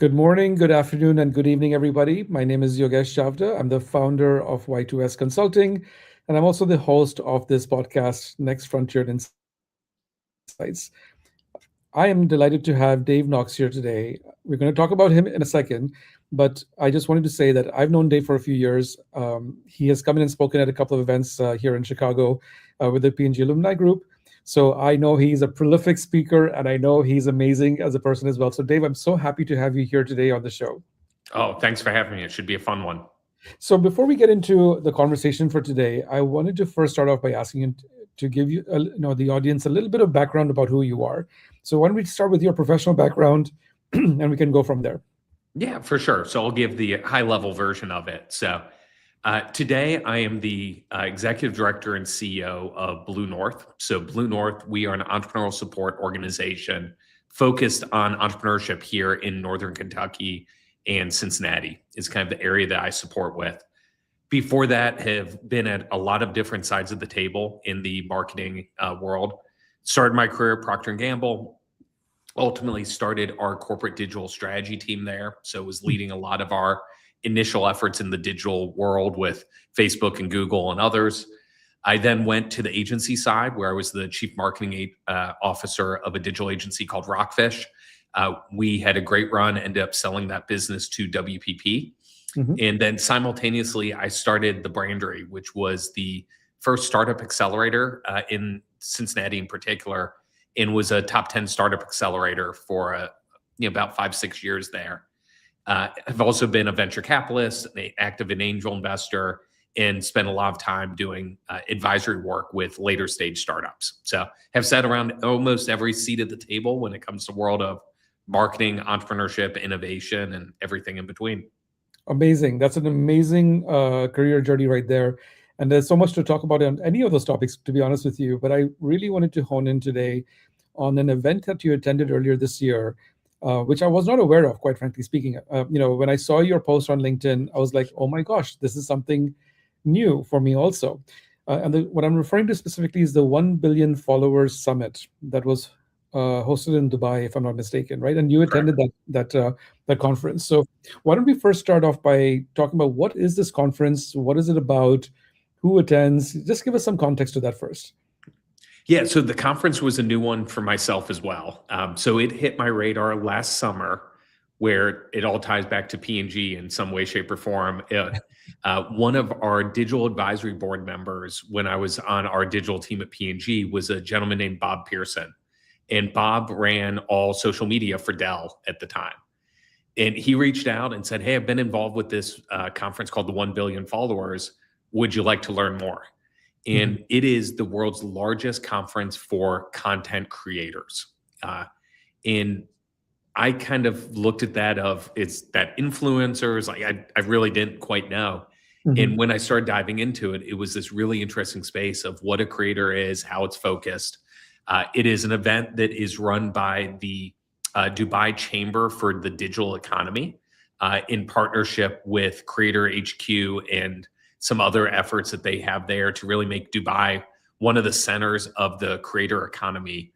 Good morning, good afternoon, and good evening, everybody. My name is Yogesh Chavda. I'm the founder of Y2S Consulting, and I'm also the host of this podcast, Next Frontier Insights. I am delighted to have Dave Knox here today. We're going to talk about him in a second, but I just wanted to say that I've known Dave for a few years. He has come in and spoken at a couple of events here in Chicago with the P&G Alumni Group. So I know he's a prolific speaker, and I know he's amazing as a person as well. So, Dave, I'm so happy to have you here today on the show. Oh, thanks for having me. It should be a fun one. So before we get into the conversation for today, I wanted to first start off by asking you to give the audience a little bit of background about who you are. So why don't we start with your professional background, and we can go from there. Yeah, for sure. So I'll give the high level version of it. So today I am the executive director and CEO of Blue North. So Blue North, we are an entrepreneurial support organization focused on entrepreneurship here in Northern Kentucky and Cincinnati is kind of the area that I support with. Before that, have been at a lot of different sides of the table in the marketing world. Started my career at Procter & Gamble, ultimately started our corporate digital strategy team there. So was leading a lot of our initial efforts in the digital world with Facebook and Google and others. I then went to the agency side where I was the chief marketing officer of a digital agency called Rockfish. We had a great run, ended up selling that business to WPP. Mm-hmm. And then simultaneously, I started the Brandery, which was the first startup accelerator in Cincinnati in particular, and was a top 10 startup accelerator for about 5-6 years there. I've also been a venture capitalist, an active and angel investor, and spent a lot of time doing advisory work with later stage startups. So have sat around almost every seat at the table when it comes to the world of marketing, entrepreneurship, innovation, and everything in between. Amazing. That's an amazing career journey right there. And there's so much to talk about on any of those topics, to be honest with you. But I really wanted to hone in today on an event that you attended earlier this year, which I was not aware of, quite frankly speaking. When I saw your post on LinkedIn, I was like, oh my gosh, this is something new for me also. What I'm referring to specifically is the 1 Billion Followers Summit that was hosted in Dubai, if I'm not mistaken, right? And you attended that conference. So why don't we first start off by talking about what is this conference? What is it about? Who attends? Just give us some context to that first. Yeah, so the conference was a new one for myself as well. So it hit my radar last summer, where it all ties back to P&G in some way, shape, or form. One of our digital advisory board members, when I was on our digital team at P&G, was a gentleman named Bob Pearson. And Bob ran all social media for Dell at the time. And he reached out and said, hey, I've been involved with this conference called the 1 Billion Followers. Would you like to learn more? And it is the world's largest conference for content creators. And I kind of looked at that it's that influencers, like I really didn't quite know. Mm-hmm. And when I started diving into it, it was this really interesting space of what a creator is, how it's focused. It is an event that is run by the Dubai Chamber for the Digital Economy in partnership with Creator HQ and some other efforts that they have there to really make Dubai one of the centers of the creator economy.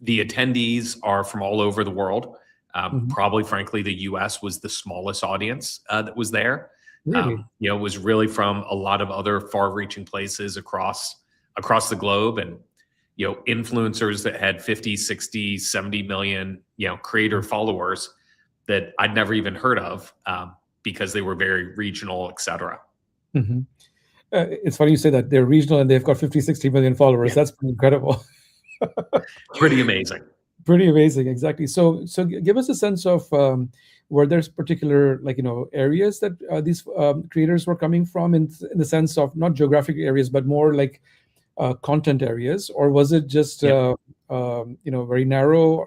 The attendees are from all over the world. Probably, frankly, the U.S. was the smallest audience that was there. Really? It was really from a lot of other far-reaching places across the globe, and influencers that had 50, 60, 70 million, creator followers that I'd never even heard of because they were very regional, et cetera. Mm-hmm. It's funny you say that they're regional and they've got 50, 60 million followers. Yeah. That's pretty incredible. Pretty amazing. Pretty amazing, exactly. So give us a sense of were there's particular areas that these creators were coming from in the sense of not geographic areas, but more like content areas, or was it just very narrow?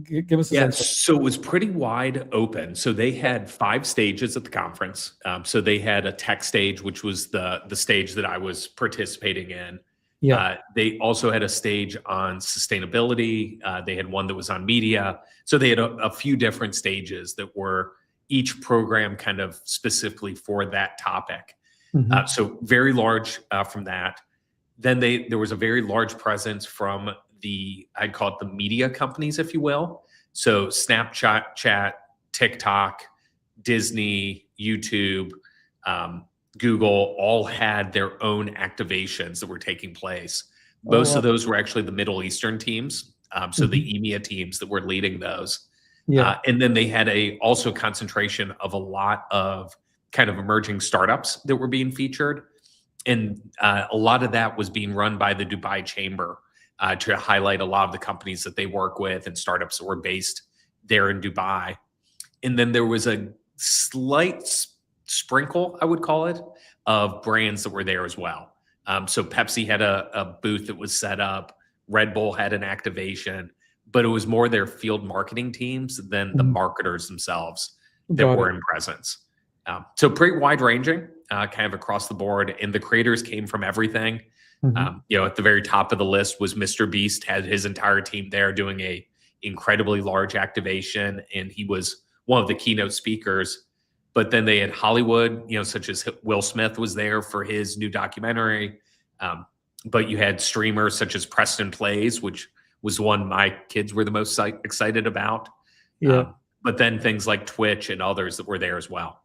Give us a sense. So it was pretty wide open. So they had 5 stages at the conference. So they had a tech stage, which was the stage that I was participating in. Yeah. They also had a stage on sustainability. They had one that was on media. So they had a few different stages that were each program kind of specifically for that topic. Mm-hmm. So very large from that. Then there was a very large presence from I'd call it the media companies, if you will. So Snapchat, TikTok, Disney, YouTube, um, Google all had their own activations that were taking place. Oh, Most of wow. those were actually the Middle Eastern teams, so the Mhm. EMEA teams that were leading those. Yeah. And then they had a also concentration of a lot of kind of emerging startups that were being featured, and a lot of that was being run by the Dubai Chamber to highlight a lot of the companies that they work with and startups that were based there in Dubai. And then there was a slight sprinkle, I would call it, of brands that were there as well. So Pepsi had a booth that was set up. Red Bull had an activation, but it was more their field marketing teams than the Mhm. marketers themselves that Got were it. in presence. So pretty wide ranging, kind of across the board, and the creators came from everything. Mhm. At the very top of the list was Mr. Beast, had his entire team there doing a incredibly large activation, and he was one of the keynote speakers. But then they had Hollywood, such as Will Smith was there for his new documentary. Um, but you had streamers such as Preston Plays, which was one my kids were the most excited about. Yeah. But then things like Twitch and others that were there as well.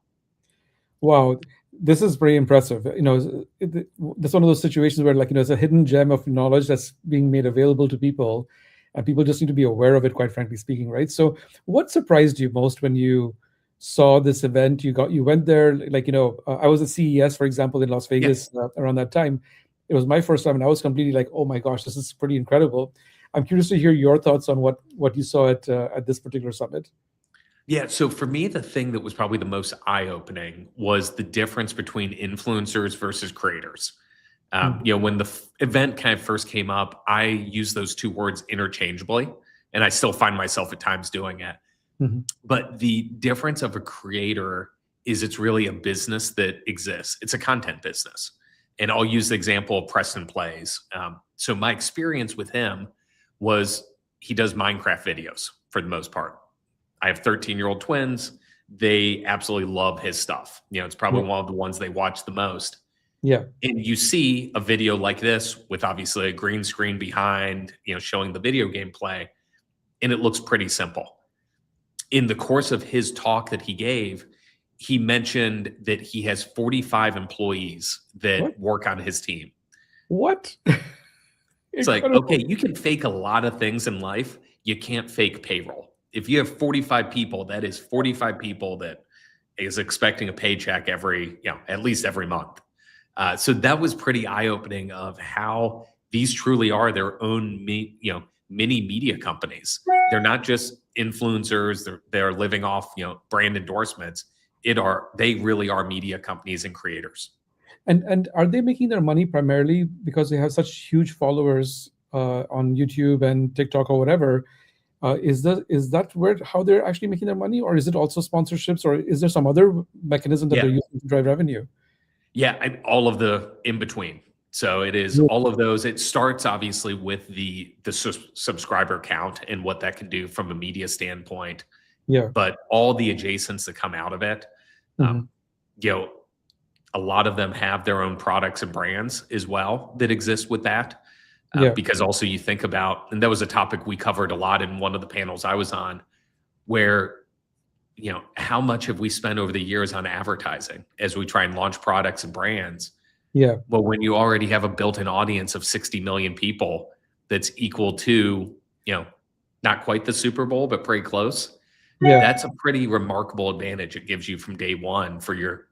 Wow, this is pretty impressive. That's one of those situations where, like, it's a hidden gem of knowledge that's being made available to people, and people just need to be aware of it, quite frankly speaking, right? So, what surprised you most when you saw this event? You went there, like, I was at CES, for example, in Las Yeah. Vegas around that time. It was my first time, and I was completely like, oh my gosh, this is pretty incredible. I'm curious to hear your thoughts on what you saw at this particular summit. Yeah, so for me, the thing that was probably the most eye-opening was the difference between influencers versus creators. Mhm. When the event kind of first came up, I used those two words interchangeably, and I still find myself at times doing it. Mhm. But the difference of a creator is it's really a business that exists. It's a content business. And I'll use the example of Preston Plays. So my experience with him was he does Minecraft videos for the most part. I have 13-year-old twins. They absolutely love his stuff. It's Yeah. probably one of the ones they watch the most. Yeah. And you see a video like this with obviously a green screen behind, showing the video game play, and it looks pretty simple. In the course of his talk that he gave, he mentioned that he has 45 employees What? that work on his team. What? It's like, okay, Incredible. you can fake a lot of things in life. You can't fake payroll. If you have 45 people, that is 45 people that is expecting a paycheck at least every month. So that was pretty eye opening of how these truly are their own, mini media companies. They're not just influencers. They're living off, brand endorsements. They really are media companies and creators. And are they making their money primarily because they have such huge followers on YouTube and TikTok or whatever? Is that where how they're actually making their money, or is it also sponsorships, or is there some other mechanism that Yeah. they're using to drive revenue? Yeah, all of the in between. So it is Yeah. all of those. It starts obviously with the subscriber count and what that can do from a media standpoint, Yeah. but all the adjacents that come out of it, Hmm. um, you know, a lot of them have their own products and brands as well that exist with that. Yeah. Because also you think about, and that was a topic we covered a lot in one of the panels I was on, where how much have we spent over the years on advertising as we try and launch products and brands? Yeah. Well, when you already have a built-in audience of 60 million people that's equal to, not quite the Super Bowl, but pretty close, Yeah. that's a pretty remarkable advantage it gives you from day one for your,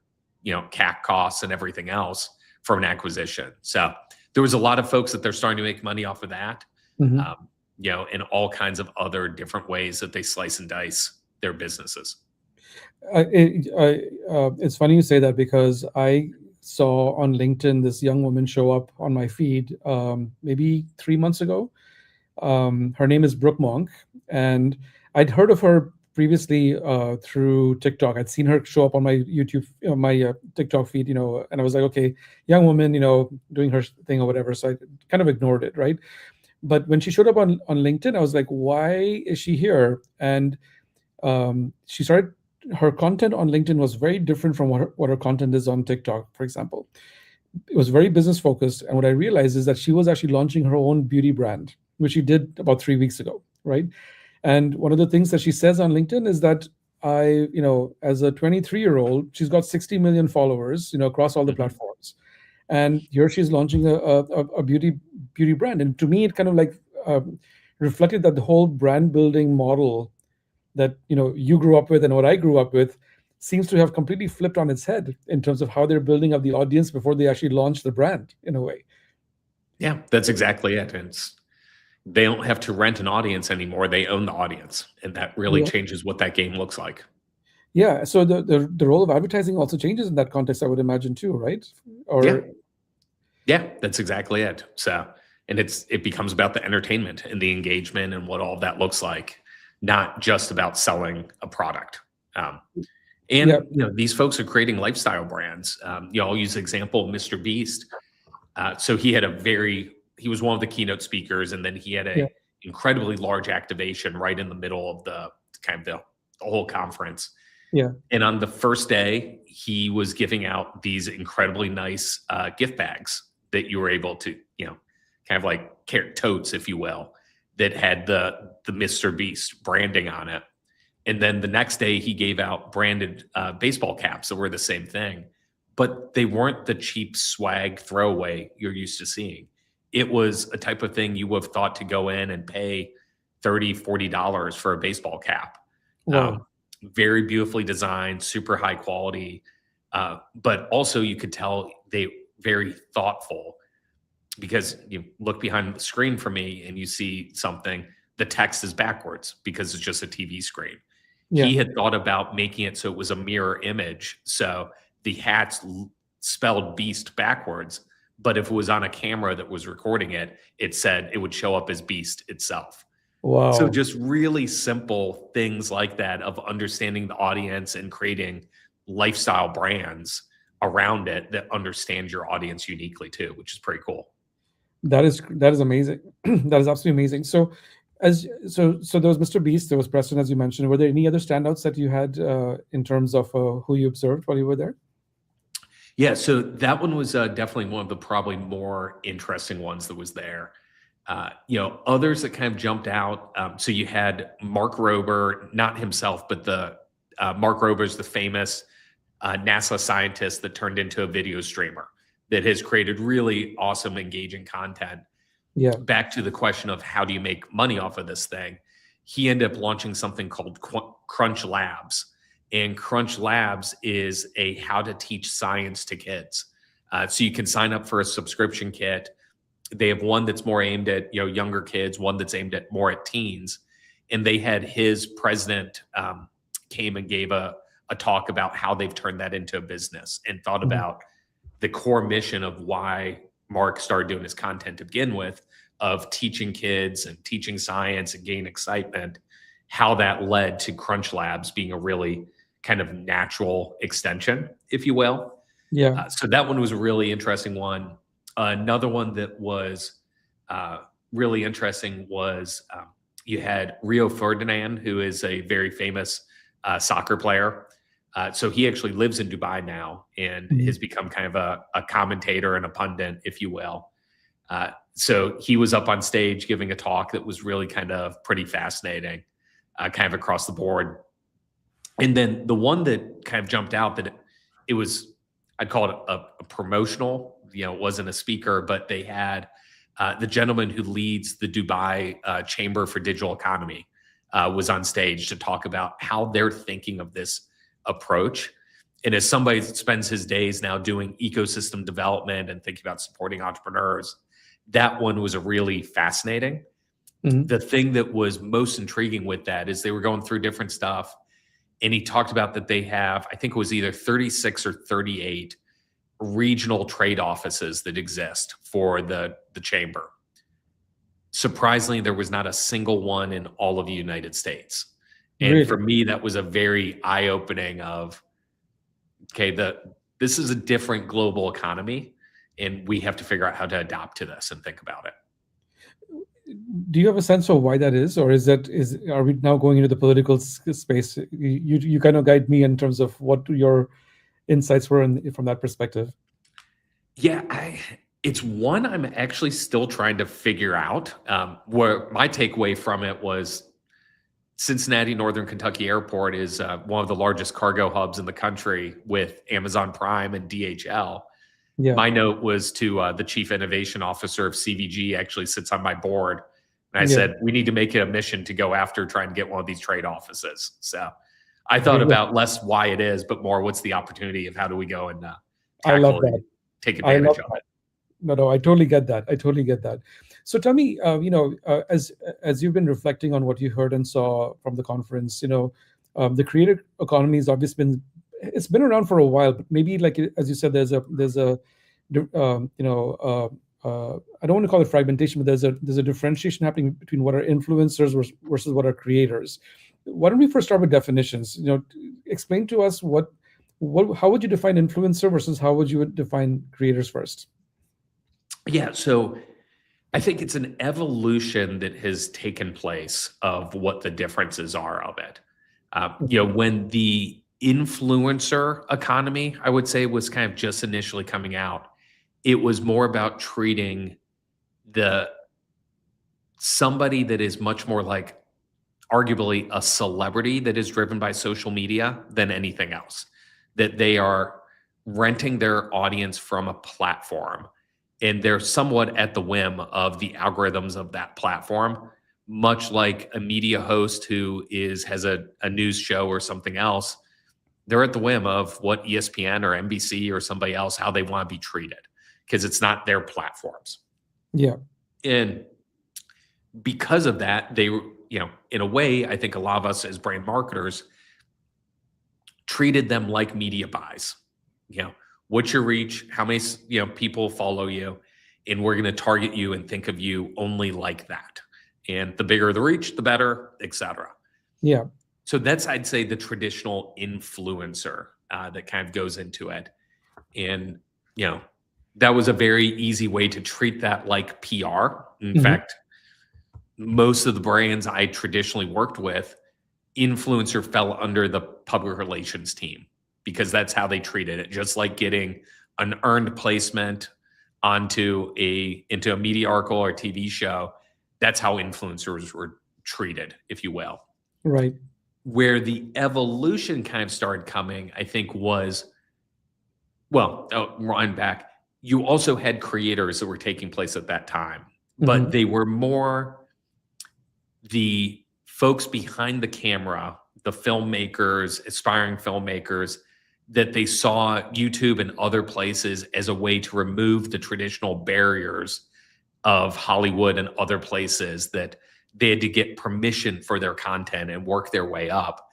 CAC costs and everything else for an acquisition. So there was a lot of folks that they're starting to make money off of that, Hmm. um, and all kinds of other different ways that they slice and dice their businesses. It's funny you say that because I saw on LinkedIn this young woman show up on my feed maybe 3 months ago. Her name is Brooke Monk, and I'd heard of her previously through TikTok. I'd seen her show up on my YouTube, my TikTok feed, and I was like, okay, young woman, doing her thing or whatever. So I kind of ignored it, right? But when she showed up on LinkedIn, I was like, why is she here? And she started her content on LinkedIn was very different from what her content is on TikTok, for example. It was very business focused. And what I realized is that she was actually launching her own beauty brand, which she did about 3 weeks ago, right? And one of the things that she says on LinkedIn is that as a 23-year-old, she's got 60 million followers, across all the Mhm. platforms, and here she's launching a beauty brand. And to me, it kind of like reflected that the whole brand building model that you grew up with and what I grew up with seems to have completely flipped on its head in terms of how they're building up the audience before they actually launch the brand in a way. Yeah, that's exactly it. And they don't have to rent an audience anymore. They own the audience. And that really Yeah. changes what that game looks like. Yeah. So the role of advertising also changes in that context, I would imagine too, right? Yeah. Or Yeah, that's exactly it. So, and it becomes about the entertainment and the engagement and what all of that looks like, not just about selling a product. Um, yeah, and these folks are creating lifestyle brands. I'll use the example of Mr. Beast. So he was one of the keynote speakers, and then he had yeah, a incredibly large activation right in the middle of the kind of the whole conference. yeah. And on the first day, he was giving out these incredibly nice gift bags that you were able to, kind of like totes, if you will, that had the Mr. Beast branding on it. And then the next day, he gave out branded baseball caps that were the same thing, but they weren't the cheap swag throwaway you're used to seeing. It was a type of thing you would have thought to go in and pay $30, $40 for a baseball cap. Wow. Um, Very beautifully designed, super high quality, but also you could tell they very thoughtful because you look behind the screen for me and you see something, the text is backwards because it's just a TV screen. Yeah. He had thought about making it so it was a mirror image. So the hat's spelled beast backwards, but if it was on a camera that was recording it, it said it would show up as beast itself. So Wow. just really simple things like that of understanding the audience and creating lifestyle brands around it that understand your audience uniquely too, which is pretty cool. That is amazing. That is absolutely amazing. So there was Mr. Beast, there was Preston, as you mentioned. Were there any other standouts that you had in terms of who you observed while you were there? Yeah, so that one was definitely one of the probably more interesting ones that was there. Others that kind of jumped out. So you had Mark Rober, not himself, but the Mark Rober's the famous NASA scientist that turned into a video streamer that has created really awesome, engaging content. Yeah. Back to the question of how do you make money off of this thing? He ended up launching something called Crunch Labs, and Crunch Labs is a how to teach science to kids. So you can sign up for a subscription kit. They have one that's more aimed at younger kids, one that's aimed at more at teens, and they had his president came and gave a talk about how they've turned that into a business and thought Mhm. about the core mission of why Mark started doing his content to begin with, of teaching kids and teaching science and gain excitement, how that led to Crunch Labs being a really kind of natural extension, if you will. Yeah. So that one was a really interesting one. Another one that was uh, really interesting was you had Rio Ferdinand, who is a very famous soccer player. So he actually lives in Dubai now and Mhm. has become kind of a commentator and a pundit, if you will. So he was up on stage giving a talk that was really kind of pretty fascinating, kind of across the board. And then the one that kind of jumped out that it was, I'd call it a promotional, it wasn't a speaker, but they had the gentleman who leads the Dubai Chamber for Digital Economy was on stage to talk about how they're thinking of this approach. And as somebody that spends his days now doing ecosystem development and thinking about supporting entrepreneurs, that one was a really fascinating. Mhm. The thing that was most intriguing with that is they were going through different stuff. And he talked about that they have, I think it was either 36 or 38 regional trade offices that exist for the chamber. Surprisingly, there was not a single one in all of the United States. And for Really? me, that was a very eye-opening of, okay, this is a different global economy, and we have to figure out how to adapt to this and think about it. Do you have a sense of why that is, or is are we now going into the political space? You kind of guide me in terms of what your insights were from that perspective. Yeah, it's one I'm actually still trying to figure out. Where my takeaway from it was Cincinnati Northern Kentucky Airport is one of the largest cargo hubs in the country with Amazon Prime and DHL. Yeah. My note was to the chief innovation officer of CVG, actually sits on my board. And I Yeah. said, we need to make it a mission to go after trying to get one of these trade offices. So I thought Brilliant. about less why it is, but more what's the opportunity of how do we go and I love tackle that. and take I love advantage of that. it. No, I totally get that. I totally get that. So tell me, as you've been reflecting on what you heard and saw from the conference, the creator economy has obviously it's been around for a while, but maybe like as you said, there's a I don't want to call it fragmentation, but there's a differentiation happening between what are influencers versus what are creators. Why don't we first start with definitions? Explain to us what how would you define influencer versus how would you define creators first? Yeah. So I think it's an evolution that has taken place of what the differences are of it. When the influencer economy, I would say, was kind of just initially coming out, it was more about treating the somebody that is much more like arguably a celebrity that is driven by social media than anything else. That they are renting their audience from a platform and they're somewhat at the whim of the algorithms of that platform, much like a media host who has a news show or something else. They're at the whim of what ESPN or NBC or somebody else, how they want to be treated, because it's not their platforms. Yeah. And because of that, they, in a way, I think a lot of us as brand marketers treated them like media buys. What's your reach? How many, people follow you? And we're going to target you and think of you only like that. And the bigger the reach, the better, et cetera. Yeah. So that's, I'd say, the traditional influencer that kind of goes into it. And, that was a very easy way to treat that like PR. In fact, most of the brands I traditionally worked with, influencer fell under the public relations team because that's how they treated it. Just like getting an earned placement into a media article or TV show, that's how influencers were treated, if you will. Right. Where the evolution kind of started coming, I think, was, run back. You also had creators that were taking place at that time, but they were more the folks behind the camera, the filmmakers, aspiring filmmakers, that they saw YouTube and other places as a way to remove the traditional barriers of Hollywood and other places that they had to get permission for their content and work their way up.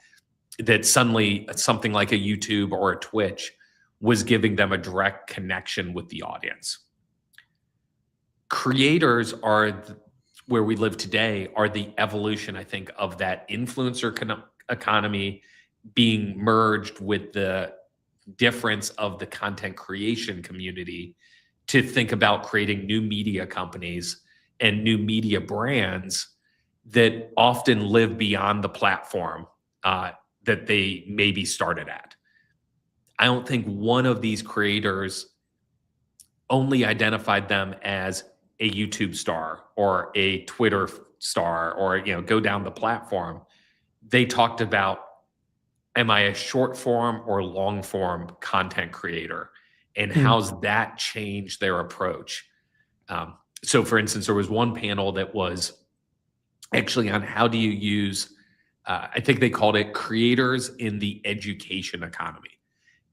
That suddenly something like a YouTube or a Twitch was giving them a direct connection with the audience. Creators are where we live today, are the evolution, I think, of that influencer economy being merged with the difference of the content creation community to think about creating new media companies and new media brands that often live beyond the platform that they maybe started at. I don't think one of these creators only identified them as a YouTube star or a Twitter star or, go down the platform. They talked about, am I a short form or long form content creator? And how's that changed their approach? So for instance, there was one panel that was actually on how do you use, I think they called it creators in the education economy.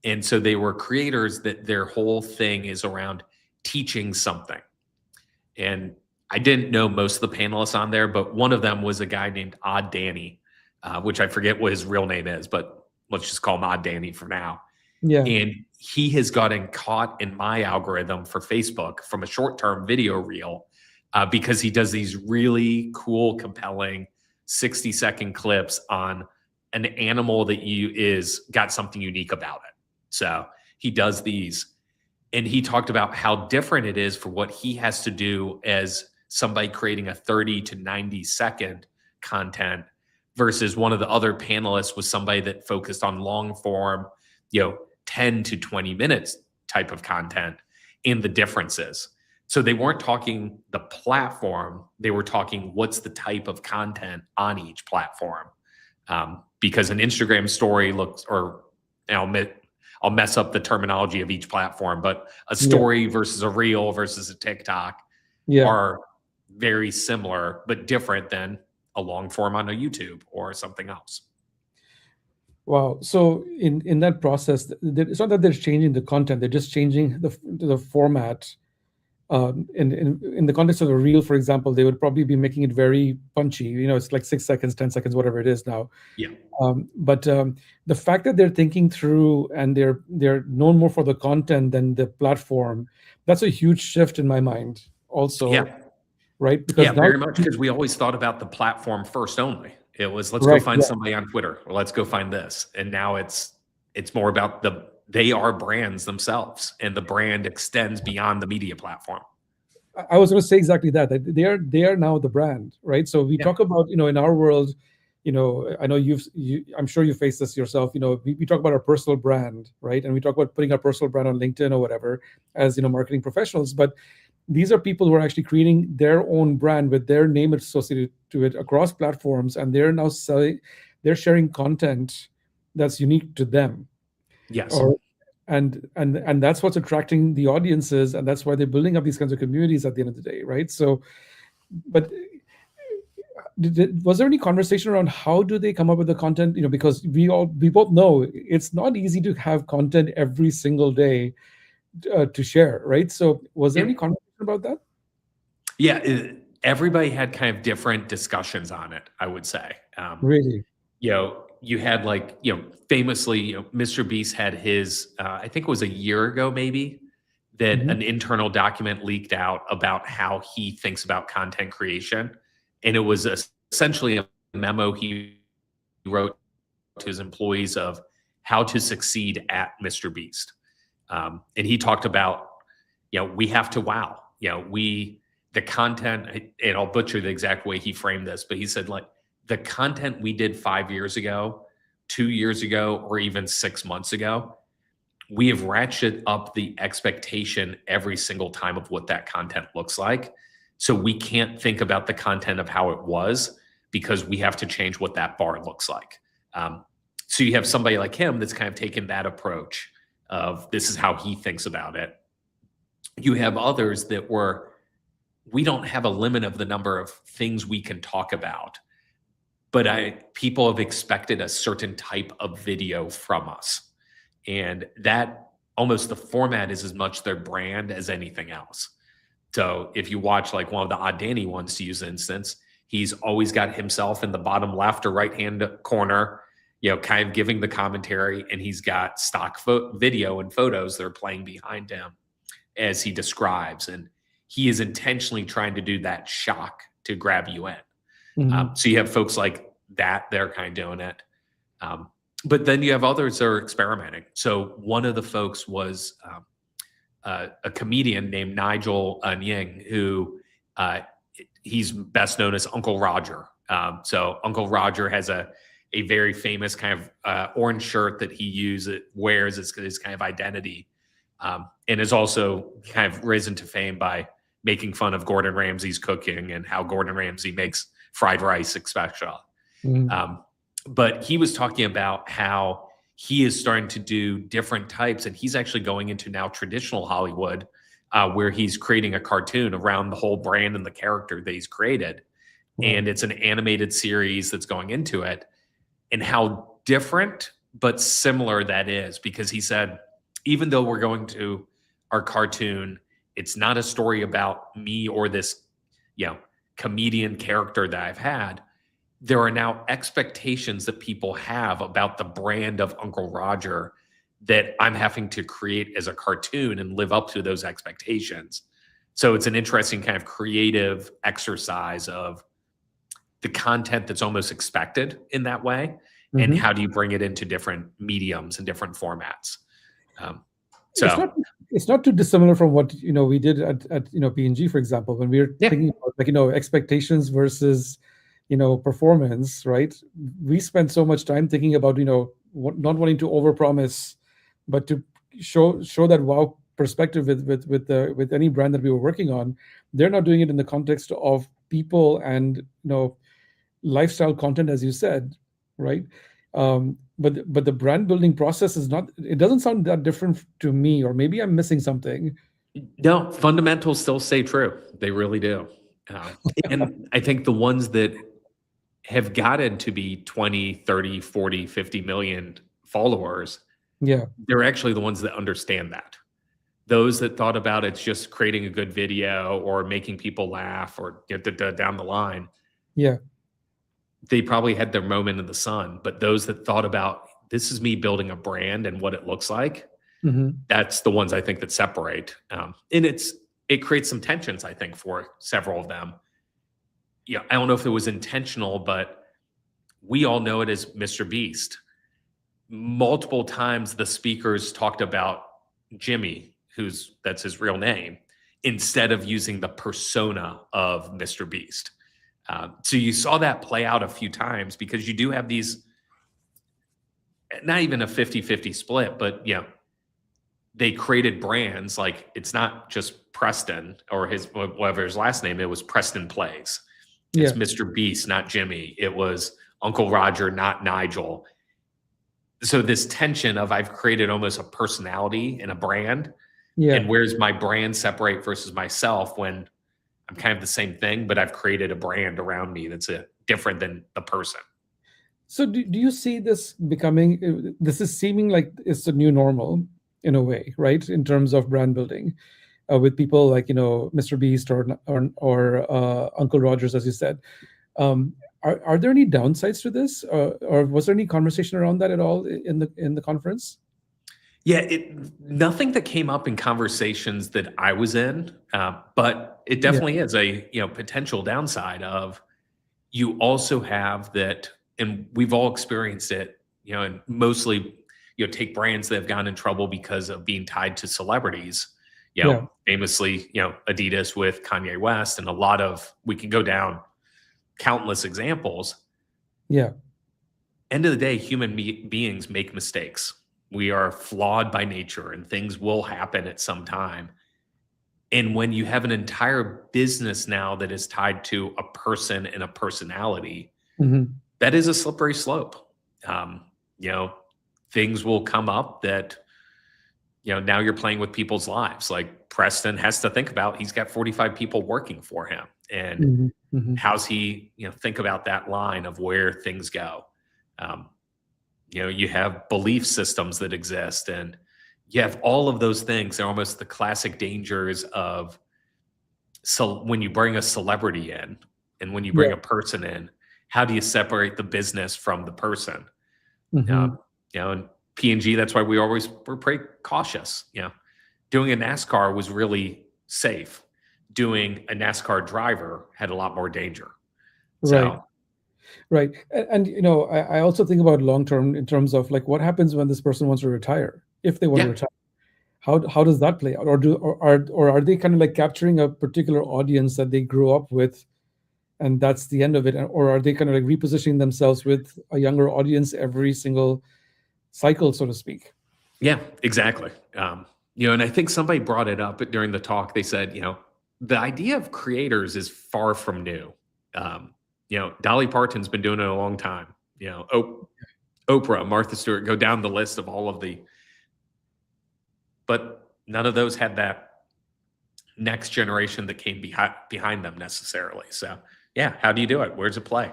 And so they were creators that their whole thing is around teaching something. And I didn't know most of the panelists on there, but one of them was a guy named Odd Danny, which I forget what his real name is, but let's just call him Odd Danny for now. Yeah. And he has gotten caught in my algorithm for Facebook from a short-term video reel because he does these really cool, compelling 60-second clips on an animal that is got something unique about it. So he does these. And he talked about how different it is for what he has to do as somebody creating a 30 to 90-second content versus one of the other panelists was somebody that focused on long form, 10 to 20 minutes type of content and the differences. So they weren't talking the platform. They were talking what's the type of content on each platform. Because an Instagram story looks, or I'll I'll mess up the terminology of each platform, but a Yeah. story versus a reel versus a TikTok Yeah. are very similar, but different than a long form on a YouTube or something else. Wow. So in that process, it's not that they're changing the content; they're just changing the format. In the context of a reel, for example, they would probably be making it very punchy. It's like 6 seconds, 10 seconds, whatever it is now. Yeah. But the fact that they're thinking through and they're known more for the content than the platform, that's a huge shift in my mind. Also, Yeah. right? Yeah, Because now, very much, because we always thought about the platform first only. It was, let's go right? find Yeah. somebody on Twitter, or let's go find this. And now it's more about they are brands themselves, and the brand extends beyond the media platform. I was going to say exactly that. That they are now the brand, right? So we Yeah. talk about, in our world, I know I'm sure you face this yourself. We talk about our personal brand, right? And we talk about putting our personal brand on LinkedIn or whatever as marketing professionals. But these are people who are actually creating their own brand with their name associated to it across platforms, and they're sharing content that's unique to them, Yes. or and that's what's attracting the audiences, and that's why they're building up these kinds of communities at the end of the day, right? So, but was there any conversation around how do they come up with the content? Because we both know it's not easy to have content every single day to share, right? So was there Yeah. any conversation about that? Yeah. Everybody had kind of different discussions on it, I would say. Really? You had, like, famously, Mr. Beast had his, I think it was a year ago, maybe, that Hmm. an internal document leaked out about how he thinks about content creation. And it was essentially a memo he wrote to his employees of how to succeed at Mr. Beast. And he talked about, we have to wow. The content, and I'll butcher the exact way he framed this, but he said, like, the content we did 5 years ago, 2 years ago, or even 6 months ago, we have ratcheted up the expectation every single time of what that content looks like. So we can't think about the content of how it was, because we have to change what that bar looks like. Um, so you have somebody like him that's kind of taken that approach of, this is how he thinks about it. You have others that we don't have a limit of the number of things we can talk about, but people have expected a certain type of video from us. And that, almost the format is as much their brand as anything else. So if you watch, like, one of the Odd Danny ones, to use an instance, he's always got himself in the bottom left or right hand corner, kind of giving the commentary, and he's got stock video and photos that are playing behind him as he describes. And he is intentionally trying to do that shock to grab you in. Hmm. So you have folks like that, they're kind of doing it. But then you have others that are experimenting. So one of the folks was a comedian named Nigel Nying, who he's best known as Uncle Roger. So Uncle Roger has a very famous kind of orange shirt that he wears as his kind of identity, and is also kind of risen to fame by making fun of Gordon Ramsay's cooking and how Gordon Ramsay makes fried rice, etc. Hmm. But he was talking about how he is starting to do different types, and he's actually going into now traditional Hollywood, where he's creating a cartoon around the whole brand and the character that he's created. Wow. And it's an animated series that's going into it, and how different but similar that is. Because he said, even though we're going to our cartoon, it's not a story about me or this, comedian character that I've had. There are now expectations that people have about the brand of Uncle Roger that I'm having to create as a cartoon and live up to those expectations. So it's an interesting kind of creative exercise of the content that's almost expected in that way, and Hmm. how do you bring it into different mediums and different formats. Um, It's so not it's not too dissimilar from what we did at P&G, for example, when we were yeah, thinking about, like, expectations versus performance, right? We spent so much time thinking about not wanting to overpromise, but to show that wow perspective with any brand that we were working on. They're not doing it in the context of people and lifestyle content, as you said. right? But the brand building process is not. It doesn't sound that different to me, or maybe I'm missing something. No, fundamentals still stay true. They really do. Um, and I think the ones that have gotten to be 20, 30, 40, 50 million followers, Yeah. they're actually the ones that understand that. Those that thought about it's just creating a good video or making people laugh or down the line, Yeah. they probably had their moment in the sun. But those that thought about this is me building a brand and what it looks like, Hmm. that's the ones I think that separate. And it creates some tensions, I think, for several of them. Yeah, I don't know if it was intentional, but we all know it as Mr. Beast. Multiple times the speakers talked about Jimmy, that's his real name, instead of using the persona of Mr. Beast. So you saw that play out a few times because you do have these, not even a 50-50 split, but they created brands like it's not just Preston or his whatever his last name, it was Preston Plays. It's Yeah. Mr. Beast, not Jimmy. It was Uncle Roger, not Nigel. So this tension of I've created almost a personality and a brand, Yeah. and where's my brand separate versus myself when I'm kind of the same thing, but I've created a brand around me that's different than the person. So do you see this becoming, this is seeming like it's the new normal in a way, right? In terms of brand building, with people like, Mr. Beast or Uncle Rogers, as you said. Um, are there any downsides to this, or was there any conversation around that at all in the conference? Yeah, nothing that came up in conversations that I was in, but it Yeah. definitely is a potential downside of you also have that, and we've all experienced it, and mostly take brands that have gotten in trouble because of being tied to celebrities. Yeah. Famously, Adidas with Kanye West, and a lot of we can go down countless examples. Yeah. End of the day, human beings make mistakes. We are flawed by nature and things will happen at some time. And when you have an entire business now that is tied to a person and a personality, Hmm. that is a slippery slope. Um, you know, things will come up that, now you're playing with people's lives. Like Preston has to think about, he's got 45 people working for him. And Hmm. Hmm. how's he, think about that line of where things go? Um, you have belief systems that exist and you have all of those things. They're almost the classic dangers of, so when you bring a celebrity in and when you bring Yeah. a person in, how do you separate the business from the person? Hmm. And P&G, that's why we're pretty cautious. Doing a NASCAR was really safe. Doing a NASCAR driver had a lot more danger. Right. So Right. And I also think about long term in terms of like what happens when this person wants to retire, if they want to yeah, retire. How does that play out? Or are they kind of like capturing a particular audience that they grew up with, and that's the end of it? Or are they kind of like repositioning themselves with a younger audience every single cycle, so to speak? yeah, exactly. And I think somebody brought it up during the talk. They said, the idea of creators is far from new. Dolly Parton's been doing it a long time. Oprah, Martha Stewart, go down the list of all of but none of those had that next generation that came behind them necessarily. So yeah, how do you do it? Where's it play?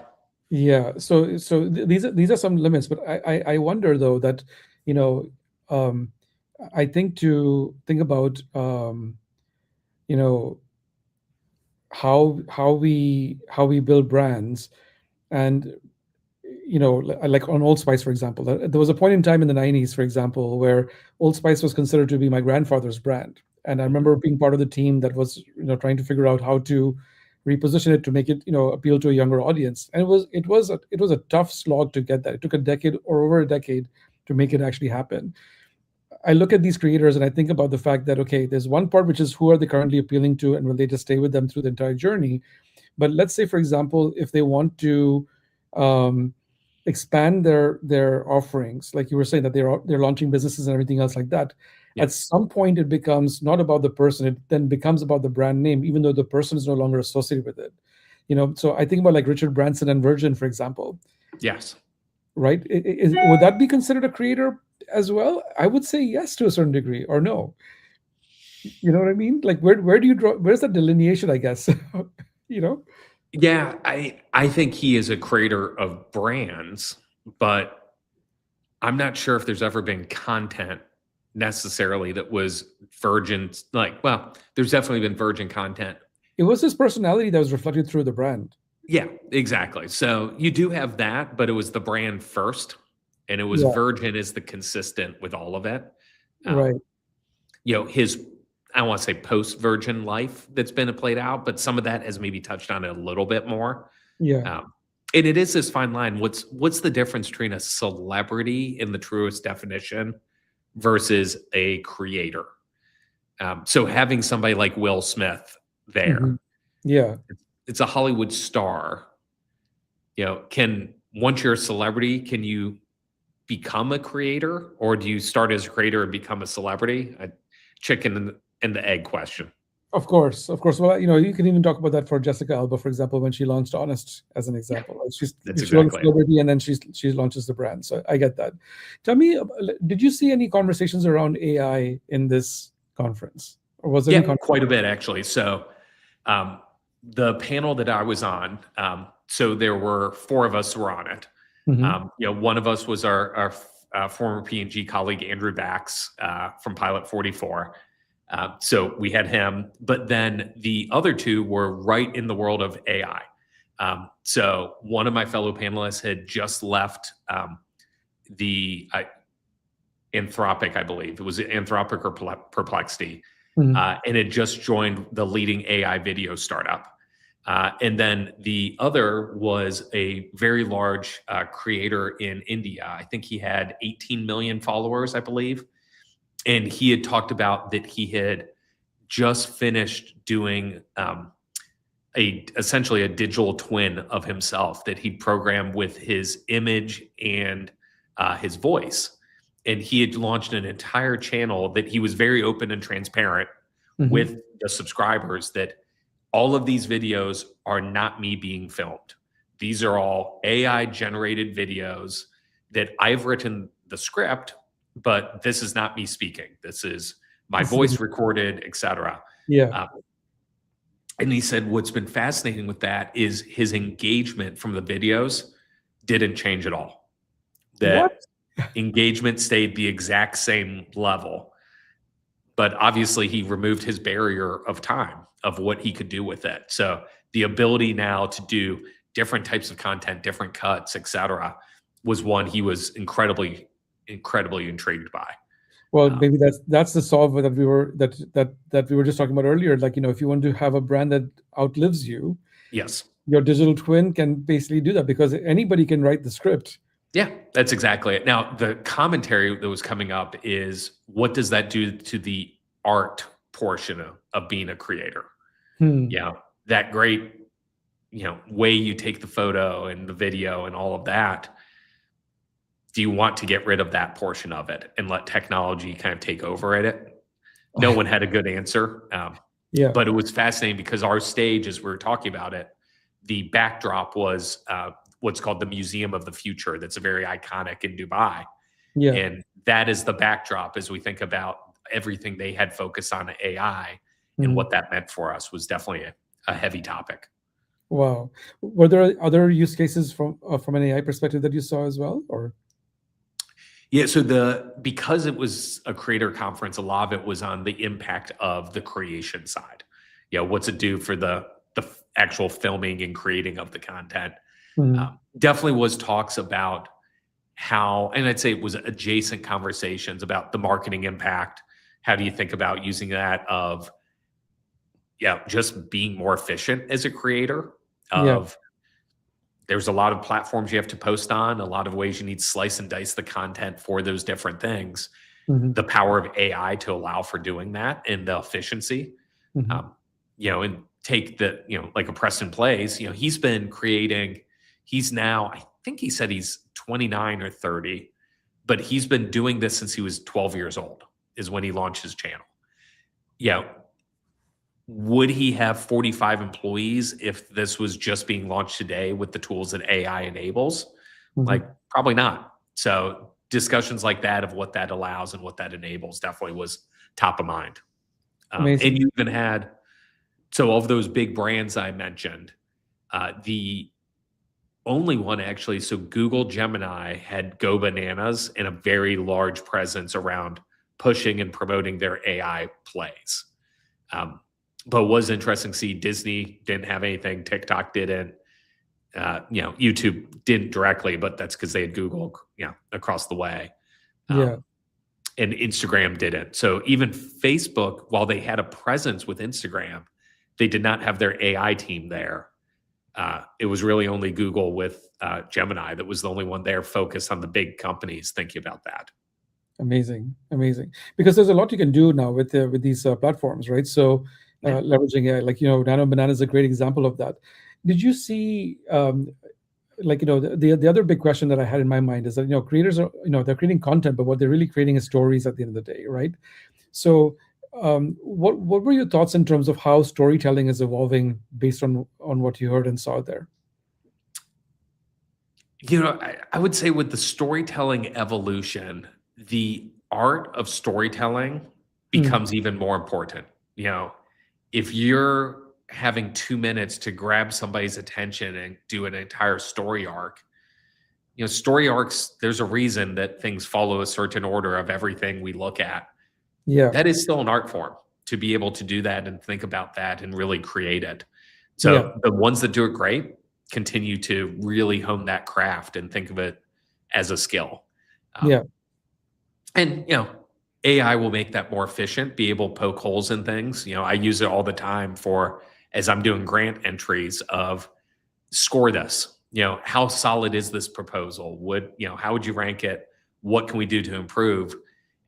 Yeah. So these are some limits, but I wonder though that, you know, um, I think to think about, you know, how we build brands, and like on Old Spice, for example. There was a point in time in the 90s, for example, where Old Spice was considered to be my grandfather's brand. And I remember being part of the team that was, trying to figure out how to reposition it to make it, appeal to a younger audience. And it was a tough slog to get that. It took a decade or over a decade to make it actually happen. I look at these creators and I think about the fact that, okay, there's one part which is who are they currently appealing to, and will they just stay with them through the entire journey? But let's say, for example, if they want to um, expand their offerings, like you were saying that they're launching businesses and everything else like that. Yeah. At some point, it becomes not about the person; it then becomes about the brand name, even though the person is no longer associated with it. So I think about like Richard Branson and Virgin, for example. Yes. right? Would that be considered a creator as well? I would say yes to a certain degree, or no. You know what I mean? Like where do you draw? Where's the delineation? I guess. you know. Yeah, I think he is a creator of brands, but I'm not sure if there's ever been content necessarily that was virgin. Like, well, there's definitely been virgin content. It was his personality that was reflected through the brand. Yeah, exactly. So you do have that, but it was the brand first, and it was Yeah. virgin is the consistent with all of it. Um, Right. his I don't want to say post virgin life that's been played out, but some of that has maybe touched on it a little bit more. Yeah. Um, and it is this fine line. What's the difference between a celebrity in the truest definition versus a creator? So having somebody like Will Smith there, Hmm. Yeah. it's a Hollywood star. Can once you're a celebrity, can you become a creator, or do you start as a creator and become a celebrity? A chicken and the egg question. Of course, of course. Well, you can even talk about that for Jessica Alba, for example, when she launched Honest, as an Yeah, example. Like that's she was a exactly it. celebrity, and then she launches the brand. So I get that. Tell me, did you see any conversations around AI in this conference, or was there Yeah, any quite a bit actually. So um, the panel that I was on, so there were four of us who were on it. Hmm. One of us was our former P&G colleague Andrew Bax from Pilot 44. So we had him, but then the other two were right in the world of AI. So one of my fellow panelists had just left the Anthropic, I believe it was Anthropic or Perplexity, Hmm. and had just joined the leading AI video startup. And then the other was a very large creator in India. I think he had 18 million followers, I believe. And he had talked about that he had just finished doing essentially a digital twin of himself that he'd programmed with his image and his voice. And he had launched an entire channel that he was very open and transparent Hmm. with the subscribers that all of these videos are not me being filmed. These are all AI generated videos that I've written the script, but this is not me speaking. This is my This is voice recorded, etc. yeah. Uh, and he said what's been fascinating with that is his engagement from the videos didn't change at all. What? That engagement stayed the exact same level, but obviously he removed his barrier of time of what he could do with it. So the ability now to do different types of content, different cuts, etc., was one he was incredibly intrigued by. Well, Um, maybe that's the solve that we were just talking about earlier. Like, if you want to have a brand that outlives you, yes. your digital twin can basically do that because anybody can write the script. Yeah, that's exactly it. Now, the commentary that was coming up is what does that do to the art portion of being a creator? Hmm. Yeah, that great, way you take the photo and the video and all of that. Do you want to get rid of that portion of it and let technology kind of take over at it? No one had a good answer. Yeah. But it was fascinating because our stage, as we were talking about it, the backdrop was what's called the Museum of the Future. That's a very iconic in Dubai. Yeah. And that is the backdrop as we think about everything they had focused on AI and Mhm. what that meant for us was definitely a heavy topic. Wow. Were there other use cases from an AI perspective that you saw as well, or? Yeah, so because it was a creator conference, a lot of it was on the impact of the creation side. What's it do for the actual filming and creating of the content? Mhm. Definitely was talks about how, and I'd say it was adjacent conversations about the marketing impact. How do you think about using that of, just being more efficient as a creator Yeah. of there's a lot of platforms you have to post on, a lot of ways you need to slice and dice the content for those different things. Mhm. The power of AI to allow for doing that and the efficiency, Mhm. um, and take like a Preston Plays, he's been creating, he's now, I think he said he's 29 or 30, but he's been doing this since he was 12 years old, is when he launched his channel. Yeah. Would he have 45 employees if this was just being launched today with the tools that AI enables? Like, Hmm. probably not. So discussions like that of what that allows and what that enables definitely was top of mind. And Amazing. you even had, so of those big brands I mentioned, the only one actually, so Google Gemini had Go Bananas and a very large presence around pushing and promoting their AI plays. Um, but it was interesting to see Disney didn't have anything, TikTok didn't, YouTube didn't directly, but that's because they had Google, across the way. Yeah. Um, and Instagram didn't. So even Facebook, while they had a presence with Instagram, they did not have their AI team there. It was really only Google with Gemini that was the only one there focused on the big companies thinking about that. Amazing, amazing. Because there's a lot you can do now with these platforms, right? So Yeah. leveraging AI, like Nano Banana is a great example of that. Did you see, like the other big question that I had in my mind is that creators are they're creating content, but what they're really creating is stories at the end of the day, right? So what were your thoughts in terms of how storytelling is evolving based on what you heard and saw there? I would say with the storytelling evolution, the art of storytelling Mm, becomes even more important. You know, if you're having 2 minutes to grab somebody's attention and do an entire story arc, story arcs, there's a reason that things follow a certain order of everything we look at. yeah, That is still an art form to be able to do that and think about that and really create it. yeah, So the ones that do it great continue to really hone that craft and think of it as a skill. yeah, Um, and AI will make that more efficient, be able to poke holes in things. I use it all the time for as I'm doing grant entries of score this. How solid is this proposal? How would you rank it? What can we do to improve?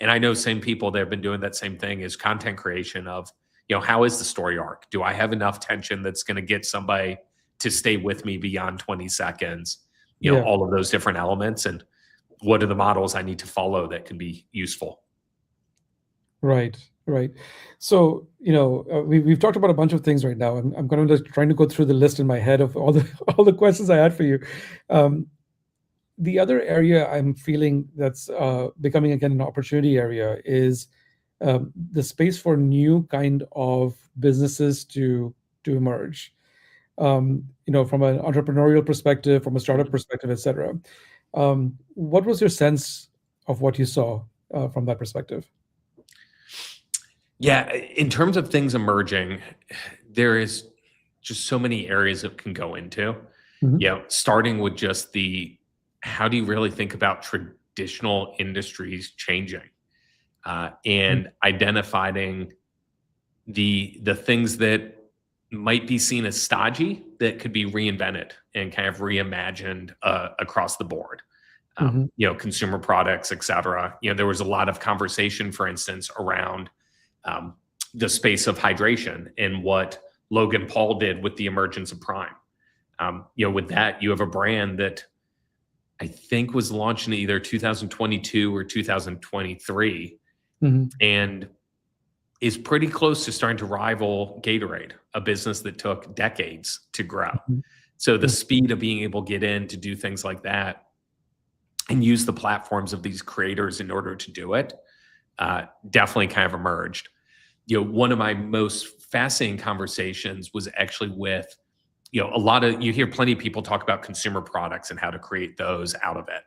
And I know same people that have been doing that same thing is content creation of, how is the story arc? Do I have enough tension that's going to get somebody to stay with me beyond 20 seconds? yeah. All of those different elements, and what are the models I need to follow that can be useful? Right, right. So, we've talked about a bunch of things right now. I'm kind of just trying to go through the list in my head of all the all the questions I had for you. Um, the other area I'm feeling that's becoming again an opportunity area is the space for new kind of businesses to emerge. From an entrepreneurial perspective, from a startup Mhm. perspective, et cetera. What was your sense of what you saw from that perspective? Yeah, in terms of things emerging, there is just so many areas it can go into. Hmm. Starting with just the how do you really think about traditional industries changing, and identifying the things that might be seen as stodgy that could be reinvented and kind of reimagined across the board. Hmm. Consumer products, et cetera. There was a lot of conversation, for instance, around um, the space of hydration and what Logan Paul did with the emergence of Prime. With that, you have a brand that I think was launched in either 2022 or 2023 Hmm. and is pretty close to starting to rival Gatorade, a business that took decades to grow. So the Hmm. speed of being able to get in to do things like that and use the platforms of these creators in order to do it definitely kind of emerged. One of my most fascinating conversations was actually with, a lot of, you hear plenty of people talk about consumer products and how to create those out of it.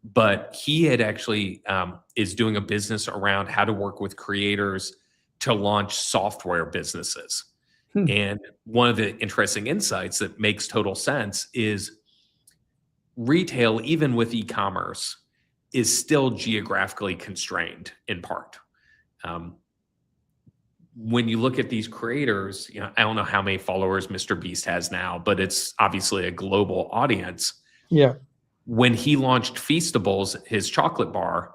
But he had actually is doing a business around how to work with creators to launch software businesses. Hmm. And one of the interesting insights that makes total sense is retail, even with e-commerce, is still geographically constrained in part. Um, when you look at these creators, I don't know how many followers Mr. Beast has now, but it's obviously a global audience. Yeah. When he launched Feastables, his chocolate bar,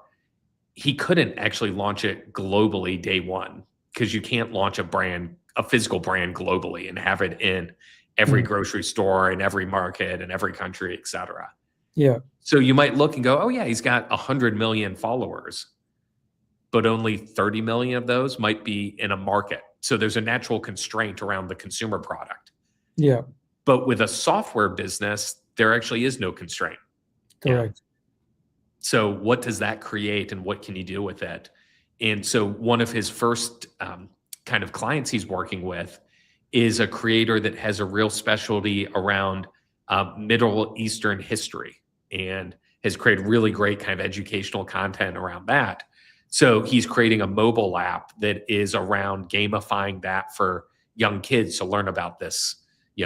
he couldn't actually launch it globally day one because you can't launch a physical brand globally and have it in every Hmm. grocery store in every market and every country, et cetera. Yeah. So you might look and go, oh, yeah, he's got 100 million followers, but only 30 million of those might be in a market. So there's a natural constraint around the consumer product. Yeah. But with a software business, there actually is no constraint. Yeah. Correct. So what does that create and what can you do with it? And so one of his first kind of clients he's working with is a creator that has a real specialty around Middle Eastern history and has created really great kind of educational content around that. So he's creating a mobile app that is around gamifying that for young kids to learn about this,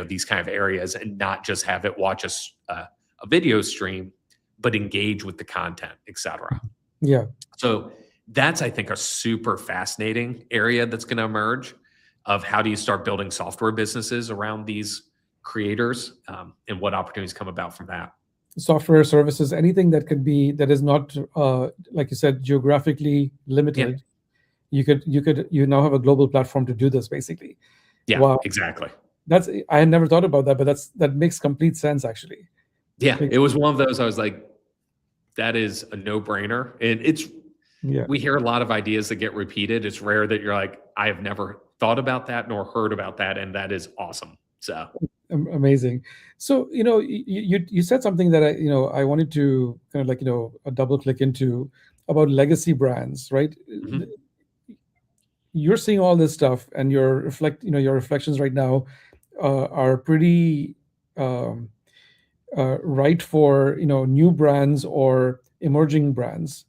these kind of areas, and not just have it watch a video stream, but engage with the content, etc. Yeah. So that's, I think, a super fascinating area that's going to emerge of how do you start building software businesses around these creators, and what opportunities come about from that. Software services, anything that is not, like you said, geographically Yeah, limited. You now have a global platform to do this, basically. yeah, Wow. exactly. I had never thought about that, but that makes complete sense, actually. Yeah, it was one of those. I was like, that is a no-brainer, and Yeah. we hear a lot of ideas that get repeated. It's rare that you're like, I have never thought about that nor heard about that, and that is awesome. So Amazing. So, you said something that I wanted to kind of like, double click into about legacy brands, right? mhm. You're seeing all this stuff, and your reflections right now are pretty um, right for new brands or emerging brands.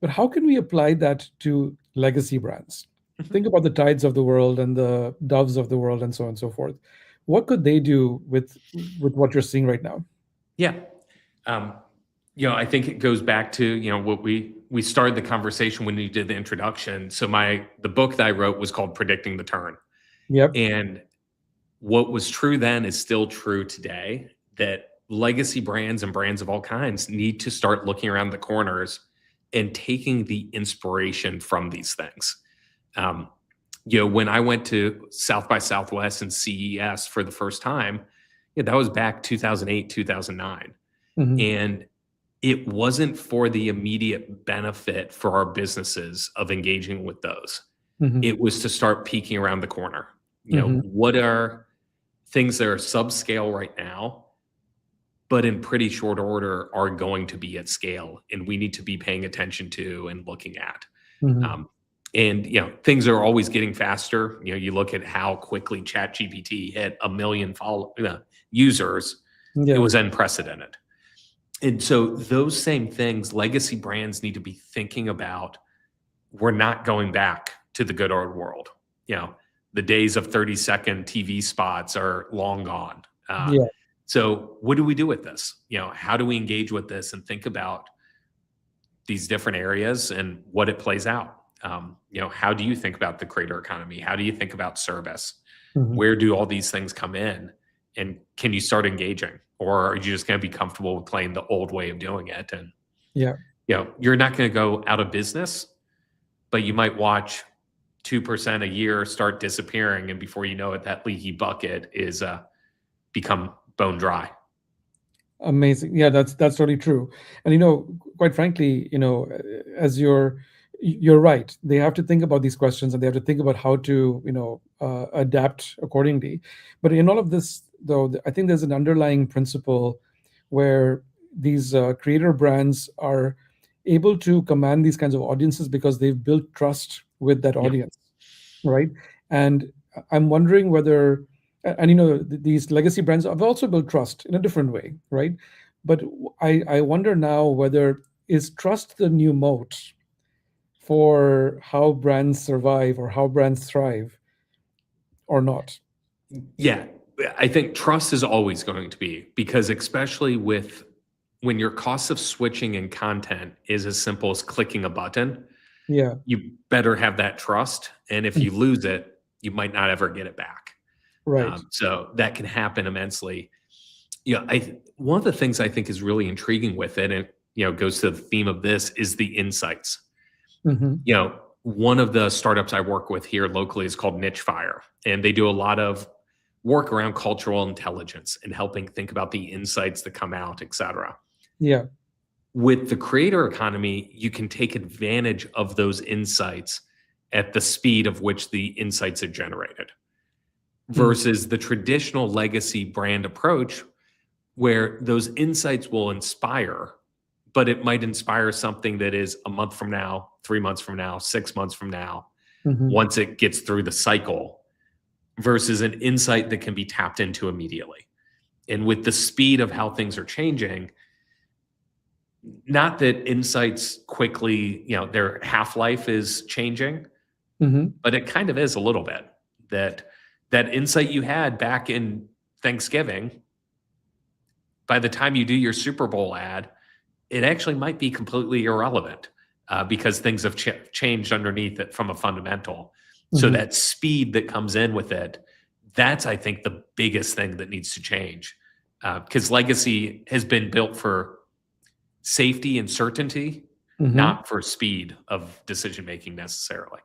But how can we apply that to legacy brands? Mhm. Think about the Tides of the world and the Doves of the world and so on and so forth. What could they do with what you're seeing right now? Yeah. Um, I think it goes back to, what we started the conversation when you did the introduction. So the book that I wrote was called Predicting the Turn. Yep. And what was true then is still true today, that legacy brands and brands of all kinds need to start looking around the corners and taking the inspiration from these things. Um, when I went to South by Southwest and CES for the first time, that was back 2008, 2009. Hmm. And it wasn't for the immediate benefit for our businesses of engaging with those. Hmm. It was to start peeking around the corner. Hmm. What are things that are subscale right now, but in pretty short order are going to be at scale, and we need to be paying attention to and looking at. Hmm. Um, and things are always getting faster. You look at how quickly ChatGPT hit 1 million users. It Yeah. was unprecedented. And so those same things, legacy brands need to be thinking about. We're not going back to the good old world. The days of 30-second TV spots are long gone. Yeah. So what do we do with this? How do we engage with this and think about these different areas and what it plays out? How do you think about the creator economy? How do you think about service? Hmm. Where do all these things come in? And can you start engaging? Or are you just going to be comfortable with playing the old way of doing it? And, Yeah. you're not going to go out of business, but you might watch 2% a year start disappearing. And before you know it, that leaky bucket is become bone dry. Amazing. Yeah, that's really true. And quite frankly, as you're right. They have to think about these questions, and they have to think about how to, adapt accordingly. But in all of this, though, I think there's an underlying principle where these creator brands are able to command these kinds of audiences because they've built trust with that Yeah. audience, right? And I'm wondering whether, and these legacy brands have also built trust in a different way, right? But I wonder now whether is trust the new moat for how brands survive or how brands thrive or not? Yeah. I think trust is always going to be, because especially when your cost of switching in content is as simple as clicking a button, Yeah. you better have that trust. And if you lose it, you might not ever get it back. Right. So that can happen immensely. One of the things I think is really intriguing with it, and goes to the theme of this, is the insights. Hmm. One of the startups I work with here locally is called Niche Fire, and they do a lot of work around cultural intelligence and helping think about the insights that come out, et cetera. Yeah. With the creator economy, you can take advantage of those insights at the speed of which the insights are generated, Mm. versus the traditional legacy brand approach, where those insights will inspire, but it might inspire something that is a month from now, 3 months from now, 6 months from now, Hmm. once it gets through the cycle, versus an insight that can be tapped into immediately. And with the speed of how things are changing, not that insights quickly, their half life is changing, Hmm. but it kind of is a little bit. That insight you had back in Thanksgiving, by the time you do your Super Bowl ad, it actually might be completely irrelevant, because things have changed underneath it from a fundamental. So Hmm. that speed that comes in with it, that's, I think, the biggest thing that needs to change, because legacy has been built for safety and certainty, Hmm. not for speed of decision making necessarily.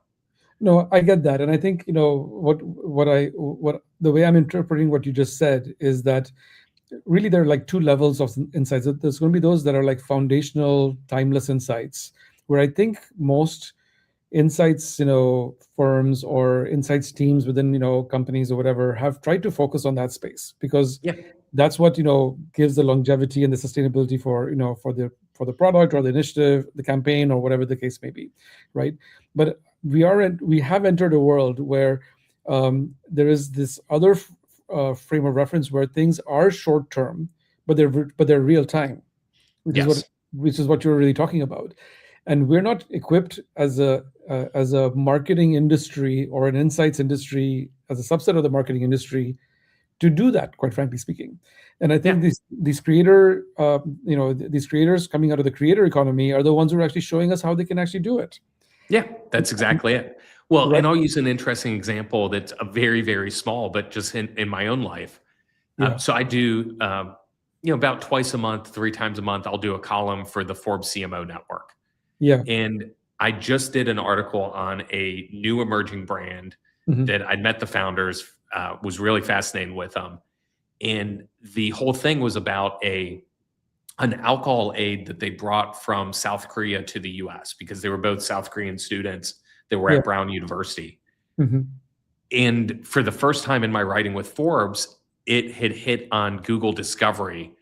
No, I get that, and I think what the way I'm interpreting what you just said is that really there are like two levels of insights. There's going to be those that are like foundational, timeless insights, where I think most insights, firms or insights teams within, companies or whatever have tried to focus on that space because Yeah. that's what, gives the longevity and the sustainability for, for the product or the initiative, the campaign or whatever the case may be, right? But we have entered a world where there is this other frame of reference where things are short term, but they're real time, which is what Yes. which is what you're really talking about. And we're not equipped as a marketing industry or an insights industry as a subset of the marketing industry to do that, quite frankly speaking. And I think Yeah. these creator these creators coming out of the creator economy are the ones who are actually showing us how they can actually do it. Yeah, that's exactly it. Well, Right. and I'll use an interesting example that's a very, very small, but just in my own life. Yeah. So I do, about twice a month, 3 times a month, I'll do a column for the Forbes CMO network. Yeah. And I just did an article on a new emerging brand Hmm. that I'd met the founders, was really fascinated with them. And the whole thing was about an alcohol aid that they brought from South Korea to the US because they were both South Korean students that were Yeah. at Brown University. Hmm. And for the first time in my writing with Forbes, it had hit on Google Discovery,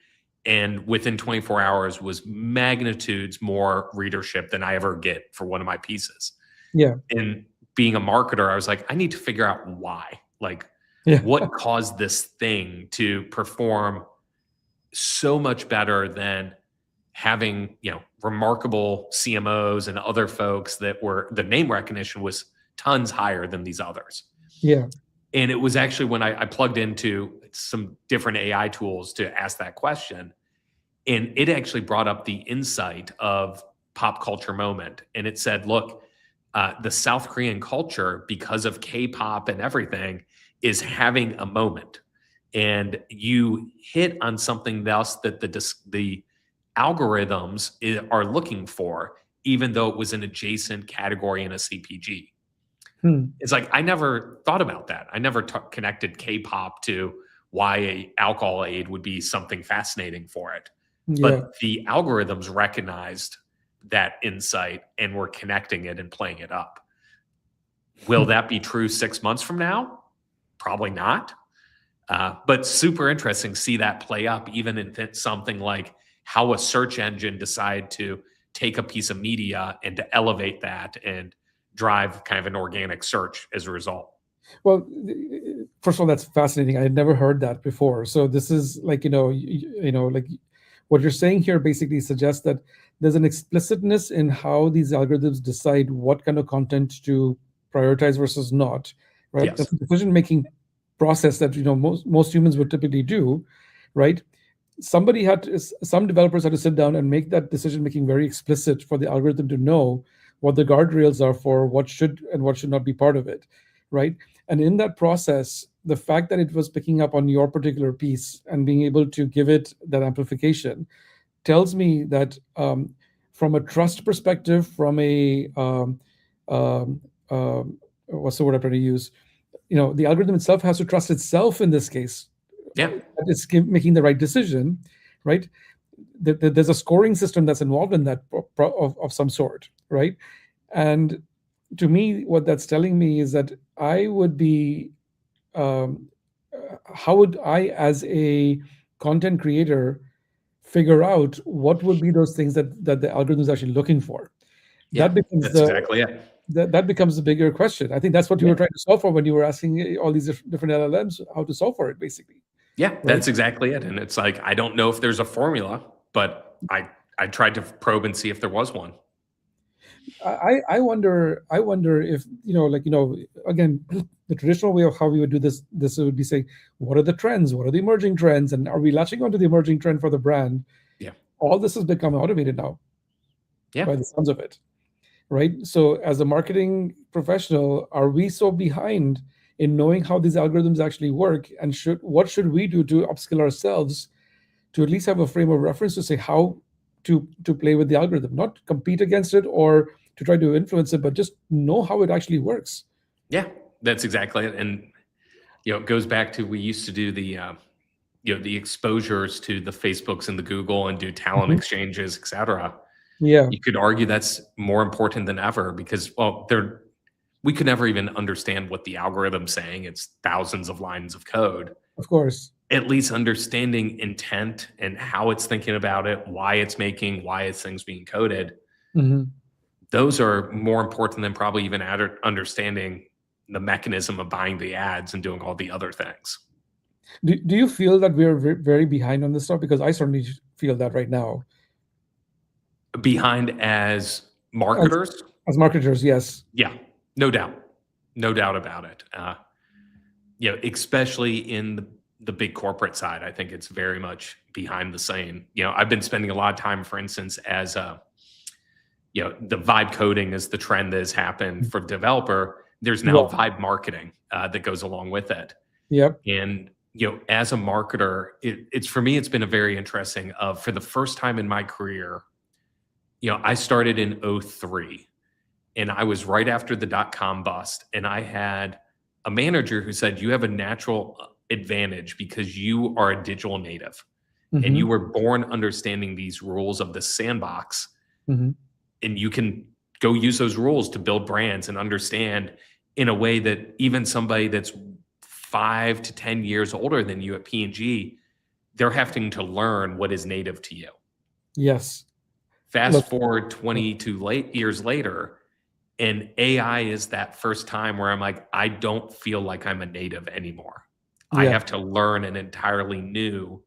and within 24 hours was magnitudes more readership than I ever get for one of my pieces. Yeah. And being a marketer, I was like, I need to figure out why. Like, Yeah. what caused this thing to perform so much better than having, remarkable CMOs and other folks that were, the name recognition was tons higher than these others. Yeah. And it was actually when I plugged into some different AI tools to ask that question. And it actually brought up the insight of pop culture moment. And it said, look, the South Korean culture, because of K-pop and everything, is having a moment. And you hit on something else that the algorithms are looking for, even though it was an adjacent category in a CPG. Hmm. It's like I never thought about that. I never connected K-pop to why a alcohol aid would be something fascinating for it. Yeah. But the algorithms recognized that insight and were connecting it and playing it up. Will that be true 6 months from now? Probably not. But super interesting to see that play up, even in something like how a search engine decided to take a piece of media and to elevate that and drive kind of an organic search as a result. Well, first of all, that's fascinating. I had never heard that before. So this is like, like what you're saying here basically suggests that there's an explicitness in how these algorithms decide what kind of content to prioritize versus not, right? Yes. That's a decision-making process that, most humans would typically do, right? Some developers had to sit down and make that decision making very explicit for the algorithm to know what the guardrails are for what should and what should not be part of it, right? And in that process, the fact that it was picking up on your particular piece and being able to give it that amplification tells me that from a trust perspective, from a um, what's the word I'm trying to use, the algorithm itself has to trust itself in this case, Yeah. that it's making the right decision, right? There's a scoring system that's involved in that of some sort, right? And to me, what that's telling me is that I would be, how would I, as a content creator, figure out what would be those things that the algorithm is actually looking for. Yeah, That becomes that's the exactly it. that becomes the bigger question. I think that's what you Yeah. were trying to solve for when you were asking all these different LLMs how to solve for it, basically, Yeah, right? that's exactly it. And it's like, I don't know if there's a formula, but I tried to probe and see if there was one. I wonder if again, the traditional way of how we would do this would be saying, what are the trends, what are the emerging trends, and are we latching onto the emerging trend for the brand? Yeah. All this has become automated now Yeah. by the sounds of it, right? So as a marketing professional, are we so behind in knowing how these algorithms actually work, and should we do to upskill ourselves to at least have a frame of reference to say how to play with the algorithm, not compete against it or to try to influence it, but just know how it actually works. Yeah, that's exactly it. And, it goes back to, we used to do the exposures to the Facebooks and the Google and do talent Mhm. exchanges, et cetera. Yeah, You could argue that's more important than ever because, well, we could never even understand what the algorithm's saying. It's thousands of lines of code. of course. At least understanding intent and how it's thinking about it, why it's things being coded, Hmm. those are more important than probably even understanding the mechanism of buying the ads and doing all the other things. Do you feel that we're very behind on this stuff? Because I certainly feel that right now. Behind as As, marketers, as marketers, yes. yeah, no doubt, no doubt about it. Especially in the big corporate side, I think it's very much behind the scene. I've been spending a lot of time, for instance, as the vibe coding is the trend that has happened for developer. There's now Yeah. vibe marketing that goes along with it. Yep. And as a marketer, it's for me, it's been a very interesting. For the first time in my career, I started in '03, and I was right after the dot-com bust, and I had a manager who said, "You have a natural advantage because you are a digital native, and you Hmm. were born understanding these rules of the sandbox, Hmm. and you can go use those rules to build brands and understand in a way that even somebody that's 5 to 10 years older than you at P&G, they're having to learn what is native to you." Yes. Fast Look. forward 22 years later, and AI is that first time where I'm like, I don't feel like I'm a native anymore. I Yeah. have to learn an entirely new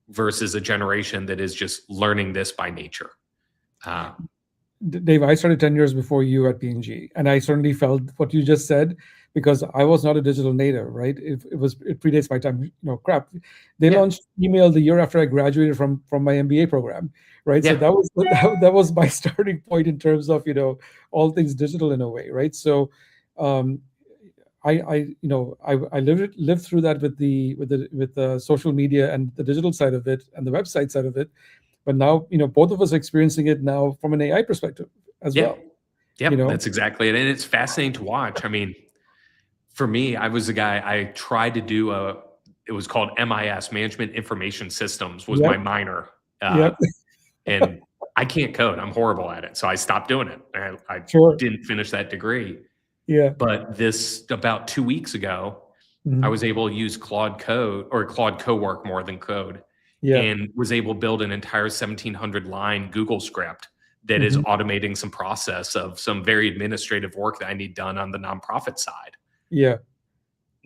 versus a generation that is just learning this by nature. Uh, Dave, I started 10 years before you at P&G, and I certainly felt what you just said because I was not a digital native, right? It predates my time. Crap. They yeah, launched email the year after I graduated from my MBA program, right? So yeah, that was my starting point in terms of all things digital in a way, right? So um, I lived through that with the social media and the digital side of it and the website side of it, but now both of us are experiencing it now from an AI perspective as yeah, well. you yep. know That's exactly it. And it's fascinating to watch. I mean, for me, I was a guy, I tried to do it was called MIS, Management Information Systems, was my Yep. minor. Uh, Yep. and I can't code. I'm horrible at it. So I stopped doing it. I Sure. didn't finish that degree. Yeah. But about 2 weeks ago, I Mhm. was able to use Claude Code or Claude Cowork more than code, Yeah. and was able to build an entire 1,700 line Google script that is Mhm. automating some process of some very administrative work that I need done on the nonprofit side. Yeah.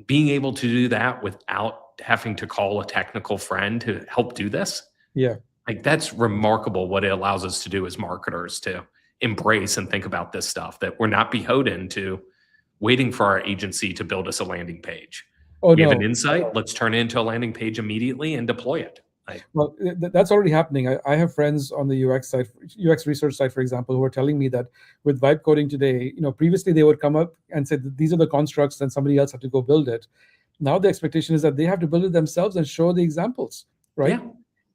Being able to do that without having to call a technical friend to help do this, Yeah. like, that's remarkable what it allows us to do as marketers to embrace and think about this stuff, that we're not beholden to waiting for our agency to build us a landing page. Oh We have an no. insight, let's turn it into a landing page immediately and deploy it. Like, Well, that's already happening. I have friends on the UX side, UX research side, for example, who are telling me that with vibe coding today, previously they would come up and say that these are the constructs, and somebody else had to go build it. Now the expectation is that they have to build it themselves and show the examples, right? yeah,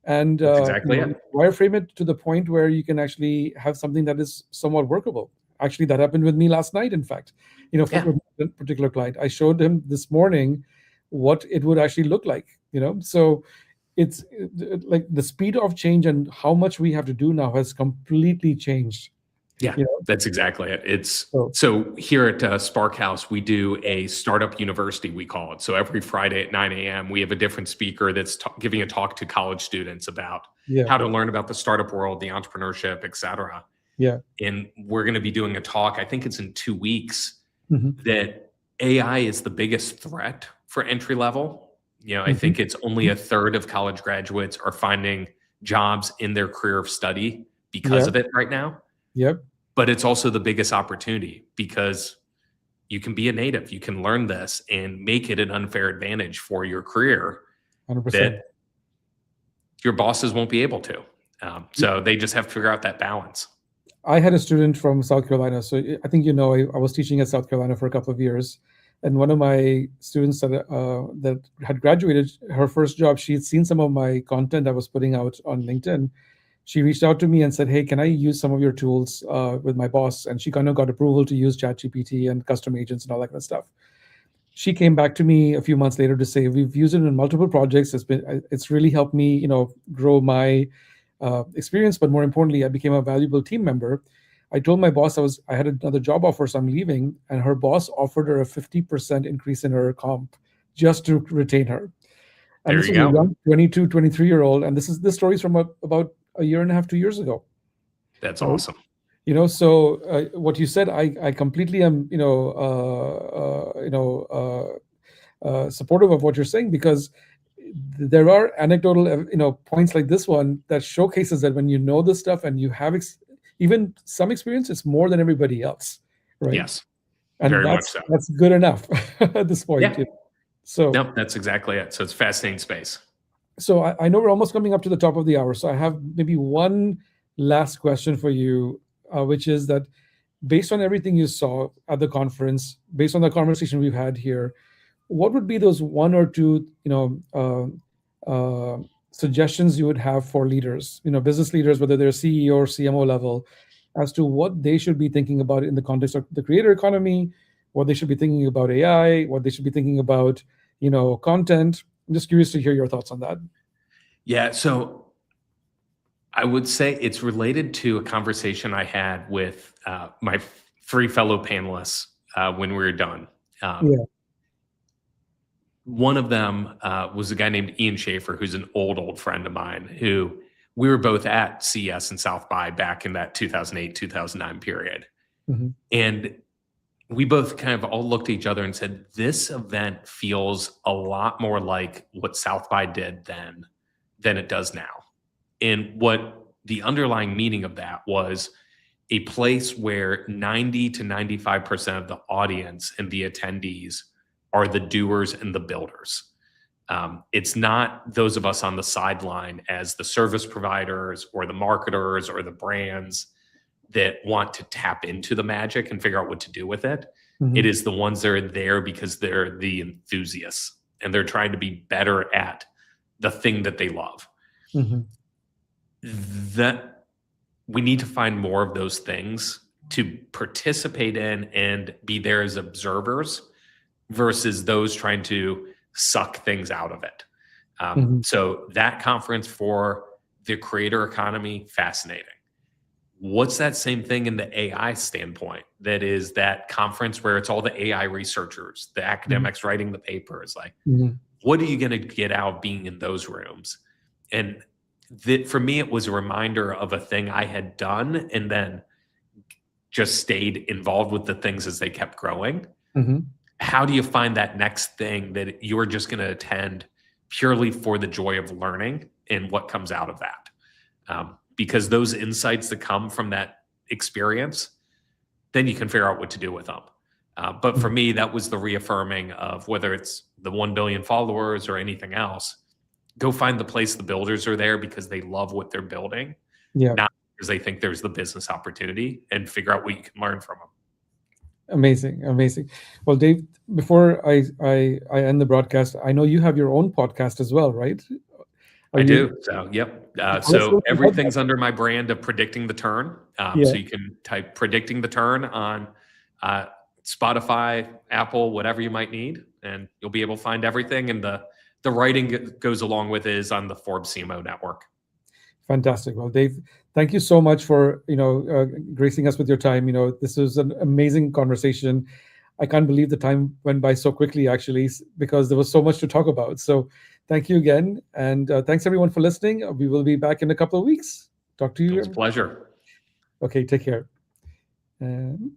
And that's exactly it. wireframe it to the point where you can actually have something that is somewhat workable. Actually, that happened with me last night. In fact, for Yeah, a particular client, I showed him this morning what it would actually look like. So like the speed of change and how much we have to do now has completely changed. Yeah, You know, that's exactly it. It's so so here at Spark House, we do a startup university, we call it. So every Friday at 9 a.m., we have a different speaker that's giving a talk to college students about yeah, how to learn about the startup world, the entrepreneurship, et cetera. yeah, And we're going to be doing a talk, I think it's in 2 weeks, hmm that AI is the biggest threat for entry level. I hmm think it's only a third of college graduates are finding jobs in their career of study because yeah, of it right now. yep, But it's also the biggest opportunity because you can be a native, you can learn this and make it an unfair advantage for your career 100%. that your bosses won't be able to. So they just have to figure out that balance. I had a student from South Carolina. So I think, I was teaching at South Carolina for a couple of years. And one of my students that had graduated, her first job, she had seen some of my content I was putting out on LinkedIn. She reached out to me and said, "Hey, can I use some of your tools with my boss?" And she kind of got approval to use ChatGPT and custom agents and all that kind of stuff. She came back to me a few months later to say, "We've used it in multiple projects. It's really helped me, grow my experience, but more importantly, I became a valuable team member." I told my boss I had another job offer, so I'm leaving, and her boss offered her a 50% increase in her comp just to retain her. And There this you was a go. young 22, 23-year-old, and this story is from about a year and a half, 2 years ago. That's Right? awesome. So what you said, I completely am, supportive of what you're saying, because there are anecdotal, points like this one that showcases that when you know this stuff and you have even some experience, it's more than everybody else, right? Yes, And very much that's so. that's good enough at this point. Yeah. So No, that's exactly it. So it's fascinating space. so I know we're almost coming up to the top of the hour. So I have maybe one last question for you, which is that based on everything you saw at the conference, based on the conversation we've had here, what would be those one or two, suggestions you would have for leaders, business leaders, whether they're CEO or CMO level, as to what they should be thinking about in the context of the creator economy, what they should be thinking about AI, what they should be thinking about, content. I'm just curious to hear your thoughts on that. Yeah. So I would say it's related to a conversation I had with my three fellow panelists when we were done. Um, Yeah. One of them was a guy named Ian Schaefer, who's an old friend of mine, who we were both at CS and South by back in that 2008, 2009 period. hmm And we both kind of all looked at each other and said, this event feels a lot more like what South by did then than it does now. And what the underlying meaning of that was a place where 90 to 95% of the audience and the attendees are the doers and the builders. It's not those of us on the sideline as the service providers or the marketers or the brands that want to tap into the magic and figure out what to do with it. It hmm is the ones that are there because they're the enthusiasts and they're trying to be better at the thing that they love. hmm That we need to find more of those things to participate in and be there as observers versus those trying to suck things out of it. hmm So that conference for the creator economy, fascinating. What's that same thing in the AI standpoint? That is that conference where it's all the AI researchers, the academics writing the papers. Like, hmm what are you going to get out of being in those rooms? And that for me, it was a reminder of a thing I had done and then just stayed involved with the things as they kept growing. hmm How do you find that next thing that you're just going to attend purely for the joy of learning and what comes out of that? Because those insights that come from that experience, then you can figure out what to do with them. But for me, that was the reaffirming of whether it's the 1 billion followers or anything else, go find the place the builders are there because they love what they're building, Yeah. not because they think there's the business opportunity, and figure out what you can learn from them. Amazing, amazing. Well, Dave, before I end the broadcast, I know you have your own podcast as well, right? Are I you? do. So, yep. Tell us a So little bit about that. everything's under my brand of Predicting the Turn. Yeah, So you can type Predicting the Turn on uh, Spotify, Apple, whatever you might need, and you'll be able to find everything. And the writing goes along with it is on the Forbes CMO network. fantastic. Well, Dave, Thank you so much for gracing us with your time. This was an amazing conversation. I can't believe the time went by so quickly, actually, because there was so much to talk about. So, thank you again, and thanks everyone for listening. We will be back in a couple of weeks. Talk to It was a you. pleasure. Okay, take care. And